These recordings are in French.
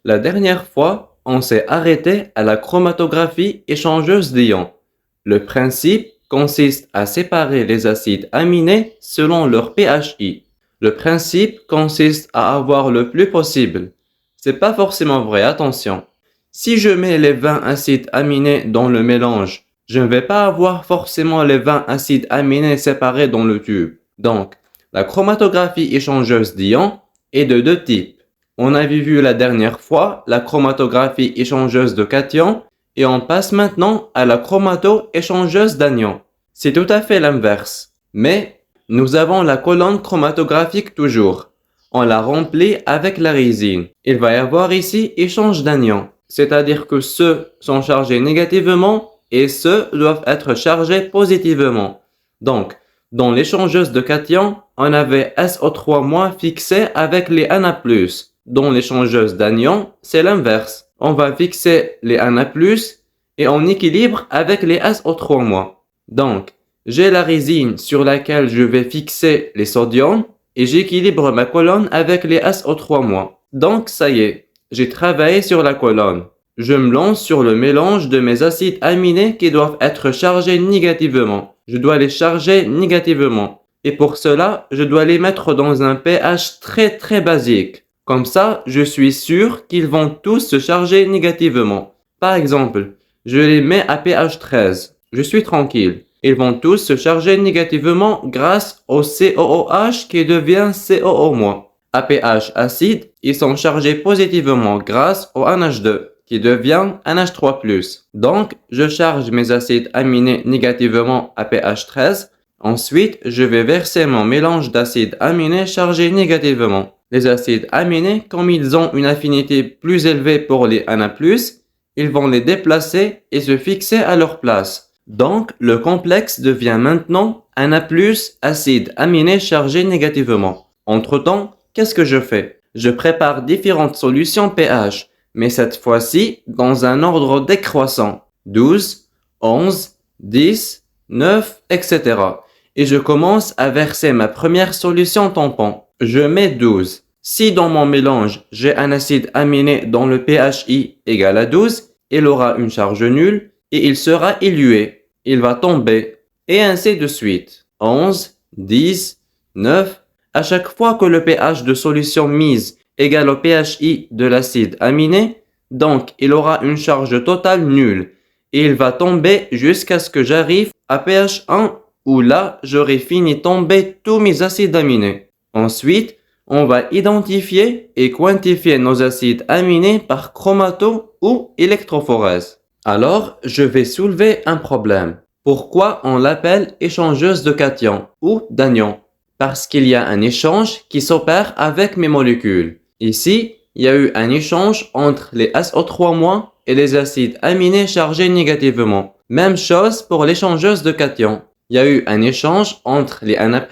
La dernière fois, on s'est arrêté à la chromatographie échangeuse d'ions. Le principe consiste à séparer les acides aminés selon leur pHI. Le principe consiste à avoir le plus possible. C'est pas forcément vrai, attention. Si je mets les 20 acides aminés dans le mélange, je ne vais pas avoir forcément les 20 acides aminés séparés dans le tube. Donc, la chromatographie échangeuse d'ions est de deux types. On avait vu la dernière fois la chromatographie échangeuse de cations et on passe maintenant à la chromato-échangeuse d'anions. C'est tout à fait l'inverse. Mais nous avons la colonne chromatographique toujours. On la remplit avec la résine. Il va y avoir ici échange d'anions. C'est-à-dire que ceux sont chargés négativement et ceux doivent être chargés positivement. Donc, dans l'échangeuse de cations, on avait SO3- fixé avec les Na+. Dans l'échangeuse d'anions, c'est l'inverse. On va fixer les Na+, et on équilibre avec les SO3-. Donc, j'ai la résine sur laquelle je vais fixer les sodiums et j'équilibre ma colonne avec les SO3-. Donc, ça y est, j'ai travaillé sur la colonne. Je me lance sur le mélange de mes acides aminés qui doivent être chargés négativement. Je dois les charger négativement. Et pour cela, je dois les mettre dans un pH très basique. Comme ça, je suis sûr qu'ils vont tous se charger négativement. Par exemple, je les mets à pH 13. Je suis tranquille. Ils vont tous se charger négativement grâce au COOH qui devient COO-. À pH acide, ils sont chargés positivement grâce au NH2 qui devient NH3+. Donc, je charge mes acides aminés négativement à pH 13. Ensuite, je vais verser mon mélange d'acides aminés chargés négativement. Les acides aminés, comme ils ont une affinité plus élevée pour les Na+, ils vont les déplacer et se fixer à leur place. Donc, le complexe devient maintenant Na+, acide aminé chargé négativement. Entre-temps, qu'est-ce que je fais? Je prépare différentes solutions pH, mais cette fois-ci dans un ordre décroissant. 12, 11, 10, 9, etc. Et je commence à verser ma première solution tampon. Je mets 12. Si dans mon mélange, j'ai un acide aminé dont le pHI égale à 12, il aura une charge nulle et il sera élué. Il va tomber. Et ainsi de suite. 11, 10, 9. À chaque fois que le pH de solution mise égale au pHI de l'acide aminé, donc il aura une charge totale nulle. Et il va tomber jusqu'à ce que j'arrive à pH 1 où là, j'aurai fini tomber tous mes acides aminés. Ensuite, on va identifier et quantifier nos acides aminés par chromato ou électrophorèse. Alors, je vais soulever un problème. Pourquoi on l'appelle échangeuse de cations ou d'anions? Parce qu'il y a un échange qui s'opère avec mes molécules. Ici, il y a eu un échange entre les SO3- et les acides aminés chargés négativement. Même chose pour l'échangeuse de cations. Il y a eu un échange entre les Na+,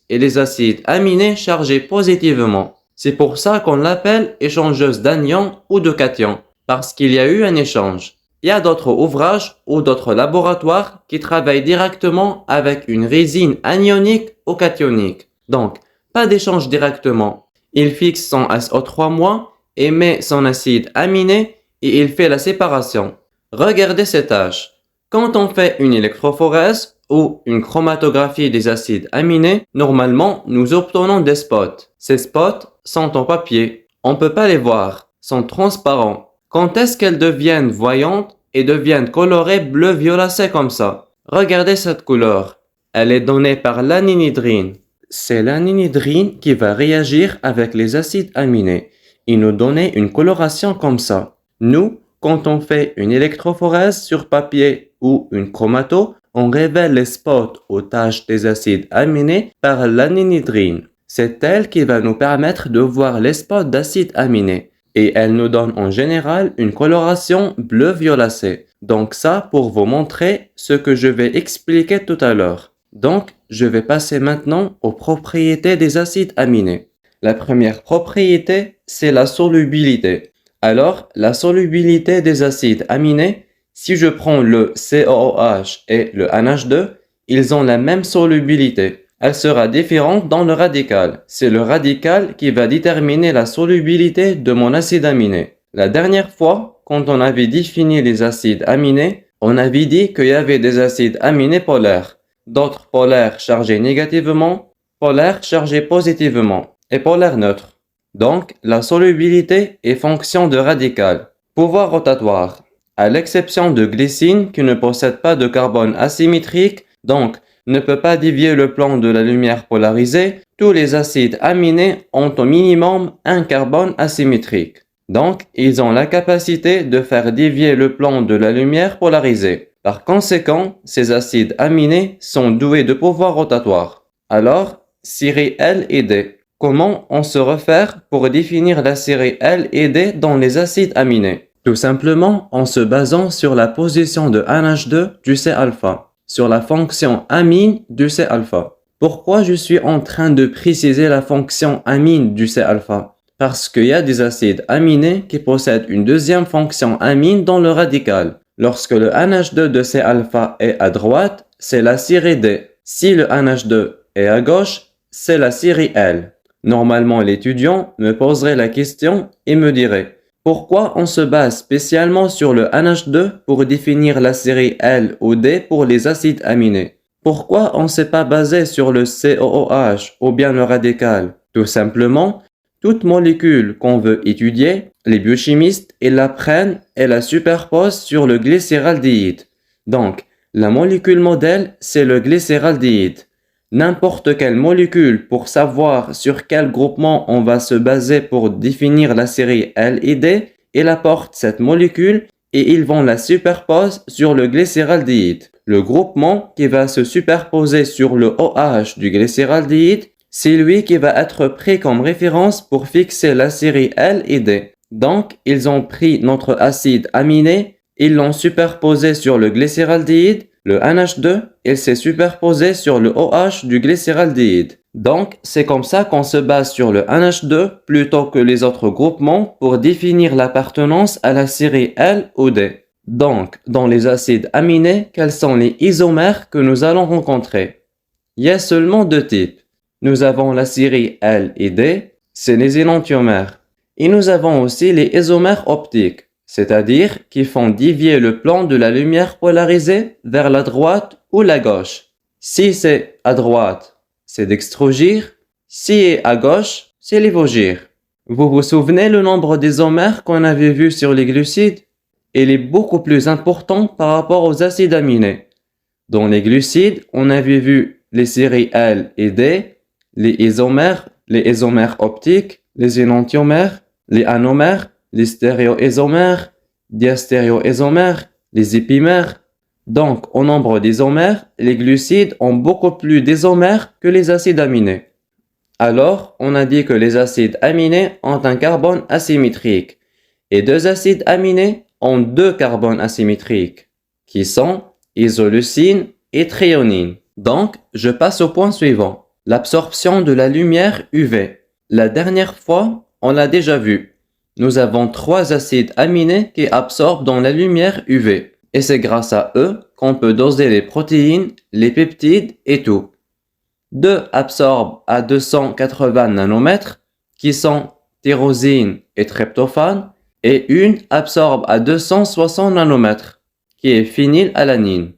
et les acides aminés chargés positivement. C'est pour ça qu'on l'appelle échangeuse d'anions ou de cations, parce qu'il y a eu un échange. Il y a d'autres ouvrages ou d'autres laboratoires qui travaillent directement avec une résine anionique ou cationique. Donc, pas d'échange directement. Il fixe son SO3- et met son acide aminé et il fait la séparation. Regardez ces tâches. Quand on fait une électrophorèse ou une chromatographie des acides aminés, normalement, nous obtenons des spots. Ces spots sont en papier. On ne peut pas les voir, sont transparents. Quand est-ce qu'elles deviennent voyantes et deviennent colorées bleu-violacé comme ça? Regardez cette couleur. Elle est donnée par l'aninhydrine. C'est l'aninhydrine qui va réagir avec les acides aminés et nous donner une coloration comme ça. Nous, quand on fait une électrophorèse sur papier ou une chromato, on révèle les spots aux taches des acides aminés par l'aninhydrine. C'est elle qui va nous permettre de voir les spots d'acides aminés. Et elle nous donne en général une coloration bleu-violacé. Donc ça pour vous montrer ce que je vais expliquer tout à l'heure. Donc je vais passer maintenant aux propriétés des acides aminés. La première propriété, c'est la solubilité. Alors, la solubilité des acides aminés, si je prends le COOH et le NH2, ils ont la même solubilité. Elle sera différente dans le radical. C'est le radical qui va déterminer la solubilité de mon acide aminé. La dernière fois, quand on avait défini les acides aminés, on avait dit qu'il y avait des acides aminés polaires, d'autres polaires chargés négativement, polaires chargés positivement et polaires neutres. Donc, la solubilité est fonction de radical. Pouvoir rotatoire. À l'exception de glycine qui ne possède pas de carbone asymétrique, donc ne peut pas dévier le plan de la lumière polarisée, tous les acides aminés ont au minimum un carbone asymétrique. Donc, ils ont la capacité de faire dévier le plan de la lumière polarisée. Par conséquent, ces acides aminés sont doués de pouvoir rotatoire. Alors, série L et D. Comment on se réfère pour définir la série L et D dans les acides aminés? Tout simplement en se basant sur la position de NH2 du C-alpha, sur la fonction amine du C-alpha. Pourquoi je suis en train de préciser la fonction amine du C-alpha? Parce qu'il y a des acides aminés qui possèdent une deuxième fonction amine dans le radical. Lorsque le NH2 de C-alpha est à droite, c'est la série D. Si le NH2 est à gauche, c'est la série L. Normalement, l'étudiant me poserait la question et me dirait pourquoi on se base spécialement sur le NH2 pour définir la série L ou D pour les acides aminés? Pourquoi on ne s'est pas basé sur le COOH ou bien le radical? Tout simplement, toute molécule qu'on veut étudier, les biochimistes, ils la prennent et la superposent sur le glycéraldéhyde. Donc, la molécule modèle, c'est le glycéraldéhyde. N'importe quelle molécule pour savoir sur quel groupement on va se baser pour définir la série L et D, il apporte cette molécule et ils vont la superposer sur le glycéraldéhyde. Le groupement qui va se superposer sur le OH du glycéraldéhyde, c'est lui qui va être pris comme référence pour fixer la série L et D. Donc, ils ont pris notre acide aminé, ils l'ont superposé sur le glycéraldéhyde. Le NH2, il s'est superposé sur le OH du glycéraldéhyde. Donc, c'est comme ça qu'on se base sur le NH2 plutôt que les autres groupements pour définir l'appartenance à la série L ou D. Donc, dans les acides aminés, quels sont les isomères que nous allons rencontrer? Il y a seulement deux types. Nous avons la série L et D, c'est les énantiomères. Et nous avons aussi les isomères optiques, c'est-à-dire qui font dévier le plan de la lumière polarisée vers la droite ou la gauche. Si c'est à droite, c'est dextrogir. Si c'est à gauche, c'est lévogir. Vous vous souvenez le nombre d'isomères qu'on avait vu sur les glucides? Il est beaucoup plus important par rapport aux acides aminés. Dans les glucides, on avait vu les séries L et D, les isomères optiques, les énantiomères, les anomères, les stéréoisomères, diastéréoisomères, les épimères. Donc, au nombre d'isomères, les glucides ont beaucoup plus d'isomères que les acides aminés. Alors, on a dit que les acides aminés ont un carbone asymétrique et deux acides aminés ont deux carbones asymétriques qui sont isoleucine et thréonine. Donc, je passe au point suivant, l'absorption de la lumière UV. La dernière fois, on l'a déjà vu. Nous avons trois acides aminés qui absorbent dans la lumière UV. Et c'est grâce à eux qu'on peut doser les protéines, les peptides et tout. Deux absorbent à 280 nanomètres, qui sont tyrosine et tryptophane, et une absorbe à 260 nanomètres, qui est phénylalanine.